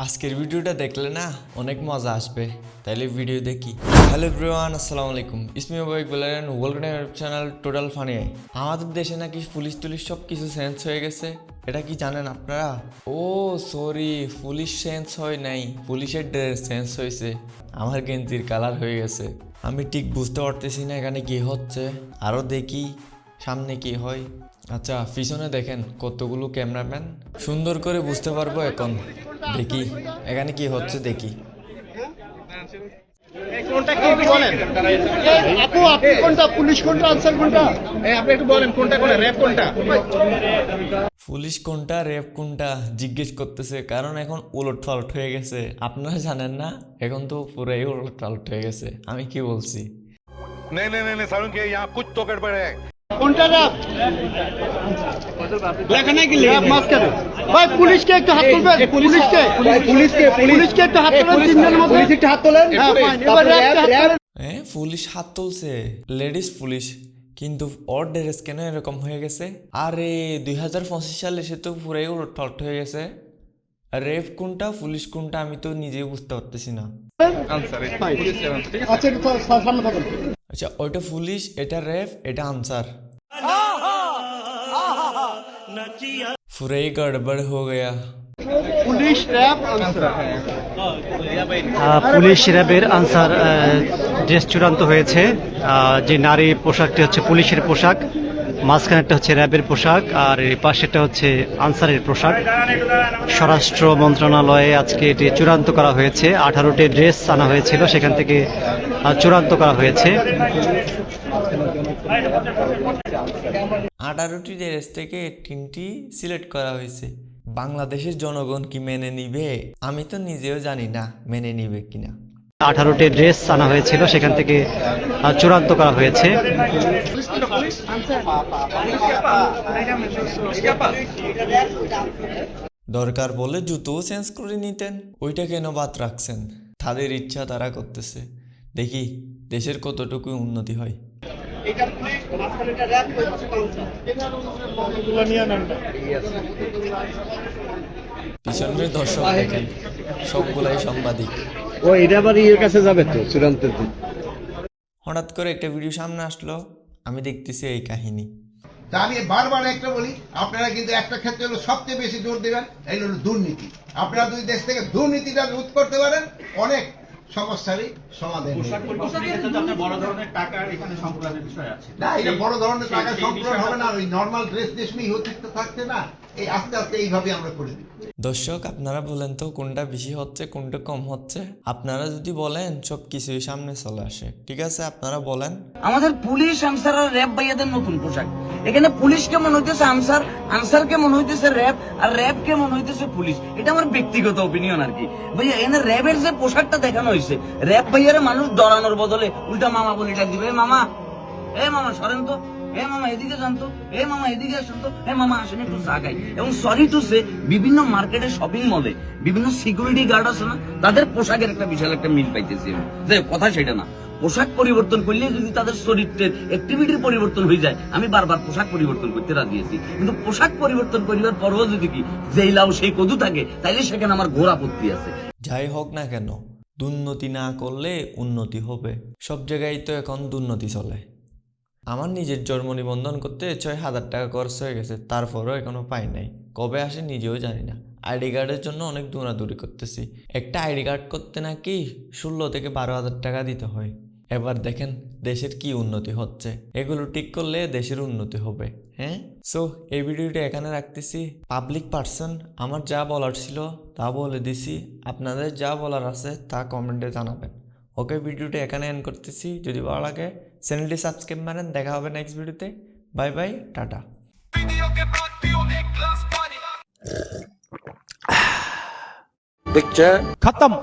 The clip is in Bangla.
আজকের ভিডিওটা দেখলে না অনেক মজা আসবে, তাইলে ভিডিও দেখি। হ্যালো এভরিওয়ান, আসসালামু আলাইকুম। ইসমি ওয়েক বলেন welcome to your channel total funny. আমাদের দেশে নাকি পুলিশ টুলিশ সব কিছু চেঞ্জ হয়ে গেছে, এটা কি জানেন আপনারা? ও সরি, পুলিশ চেঞ্জ হয় নাই, পুলিশের ড্রেস চেঞ্জ হয়েছে। আমার গেঞ্জির কালার হয়ে গেছে। আমি ঠিক বুঝতে পারতেছি না এখানে কি হচ্ছে, আরও দেখি সামনে কি হয়। আচ্ছা, পিছনে দেখেন কতগুলো ক্যামেরাম্যান, সুন্দর করে বুঝতে পারবো এখন। দেখি এখানে কি হচ্ছে, দেখি। কোনটা কি বলেন? আপু আপনি কোনটা, পুলিশ কোনটা, আনসার কোনটা? আপনি একটু বলেন কোনটা কোনটা, র্যাপ কোনটা? পুলিশ কোনটা র্যাব কোনটা জিজ্ঞেস করতেছে, কারণ এখন উলট পালট হয়ে গেছে। আপনারা জানেন না, এখন তো পুরাই উলট পালট হয়ে গেছে। আমি কি বলছি? नहीं नहीं नहीं नहीं सारुण के यहाँ कुछ तो गड़बड़ है। কোনটা র্যাপ? লেখা নাই কি র্যাপ মাস্টার? ভাই পুলিশকে একটু হাত তুলবেন, পুলিশকে পুলিশকে একটু হাত তুলেন, তিনজনের মধ্যে পুলিশ একটু হাত তোলেন। হ্যাঁ ফাইন, এবার র্যাপ। হ্যাঁ, পুলিশ হাত তুলছে, লেডিস পুলিশ, কিন্তু ওর ড্রেস কেন এরকম হয়ে গেছে? আরে 2025 সালে সে তো পুরাই উলট পালট হয়ে গেছে। রেপ কোনটা পুলিশ কোনটা আমি তো নিজেই বুঝতে পারতেছি না। আচ্ছা একটু সামনে থাকুন। আচ্ছা, ওইটা পুলিশ, এটা রেপ, এটা আনসার। পুরাই গড়বড় হয়ে গয়া। Police RAB Ansar. পুলিশ র্যাবের আনসার ড্রেস চূড়ান্ত হয়েছে। যে নারী পোশাকটি হচ্ছে পুলিশের পোশাক, মাঝখানেরটা হচ্ছে র্যাবের পোশাক, আর এই পাশেরটা হচ্ছে আনসারের পোশাক। স্বরাষ্ট্র মন্ত্রণালয়ে আজকে এটি চূড়ান্ত করা হয়েছে। 18টি ড্রেস আনা হয়েছিল, সেখান থেকে চূড়ান্ত করা হয়েছে। 18টি ড্রেস থেকে 3টি সিলেক্ট করা হয়েছে। বাংলাদেশের জনগণ কি মেনে নিবে? আমি তো নিজেও জানি না মেনে নিবে কিনা। 18টি ড্রেস আনা হয়েছিল, সেখান থেকে চূড়ান্ত করা হয়েছে। দরকার বলে জুতোও চেঞ্জ করে নিতেন, ওইটা কেন বাদ রাখছেন? তাদের ইচ্ছা তারা করতেছে। দেখি দেশের কতটুকু উন্নতি হয়। পিছনের দর্শক দেখেন, সবগুলাই সাংবাদিক। ও এটা আবার এর কাছে যাবে তো চূড়ান্তের দিন। হঠাৎ করে একটা ভিডিও সামনে আসলো, আমি দেখতেছি এই কাহিনী। তা আমি বারবার একটা বলি, আপনারা কিন্তু একটা ক্ষেত্রে হলো সবচেয়ে বেশি জোর দেবেন, এই হলো দুর্নীতি। আপনারা যদি দেশ থেকে দুর্নীতিটা রোধ করতে পারেন, অনেক সমস্যারই সমাধান হবে। না, এটা বড় ধরনের টাকা সংকলন হবে না, ওই নর্মাল ড্রেস রেশমেই হতে থাকতে না, এই আস্তে আস্তে এইভাবে আমরা করে দিই। দর্শক আপনারা বলেন তো কোনটা বেশি হচ্ছে কোনটা কম হচ্ছে? আপনারা যদি বলেন সব কিছুই সামনে চলে আসে। ঠিক আছে, আপনারা বলেন। আমাদের পুলিশ আনসার আর র্যাব ভাইয়াদের নতুন পোশাক। এখানে পুলিশ কেমন হইতেছে আনসার, আনসার কেমন হইতেছে র্যাব, আর র্যাব কেমন হইতেছে পুলিশ। এটা আমার ব্যক্তিগত অপিনিয়ন আর কি। ভাইয়া এখানে র্যাবের যে পোশাকটা দেখানো হয়েছে, র্যাব ভাইয়ারে মানুষ ডরানোর বদলে উল্টা মামা বলে ডাক দিবে, মামা এ মামা সরেন তো, এ মামা এদিকে যান তো, এ মামা এদিকে আসেন তো, এ মামা আসেন একটু চা খাই। এবং সরি টু সে, বিভিন্ন মার্কেটে শপিং মলে বিভিন্ন সিকিউরিটি গার্ড আছে না, তাদের পোশাকের একটা বিশাল একটা মিল পাইতেছি। কথা সেটা না, পোশাক পরিবর্তন করলে যদি তাদের চরিত্রের অ্যাক্টিভিটির পরিবর্তন হয়ে যায়, আমি বারবার পোশাক পরিবর্তন করতে রাজি আছি। কিন্তু পোশাক পরিবর্তন করিবার পরও যদি কি যেই লাউ সেই কদু থাকে, তাইলে সেখানে আমার ঘোর আপত্তি আছে। যাই হোক না কেন, দুর্নীতি না করলে উন্নতি হবে। সব জায়গায় তো এখন দুর্নীতি চলে। আমার নিজের জন্ম নিবন্ধন করতে 6,000 টাকা খরচ হয়ে গেছে, তারপরও এখনো পাই নাই। কবে আসে নিজেও জানি না। আইডি কার্ডের জন্য অনেক দৌড়াদৌড়ি করতেছি। একটা আইডি কার্ড করতে নাকি 16 থেকে 12,000 টাকা দিতে হয়। এবার দেখেন দেশের কি উন্নতি হচ্ছে। এগুলো ঠিক করলে দেশের উন্নতি হবে। হ্যাঁ, সো এই ভিডিওটা এখানে রাখতেছি। পাবলিক পার্সন, আমার যা বলার ছিল তা বলে দিছি। আপনাদের যা বলার আছে তা কমেন্টে জানাবেন। ওকে, ভিডিওটা এখানে এন্ড করতেছি। যদি ভালো লাগে চ্যানেলটি সাবস্ক্রাইব মারেন। দেখা হবে নেক্সট ভিডিওতে। Bye bye, tata. पिक्चर खत्म।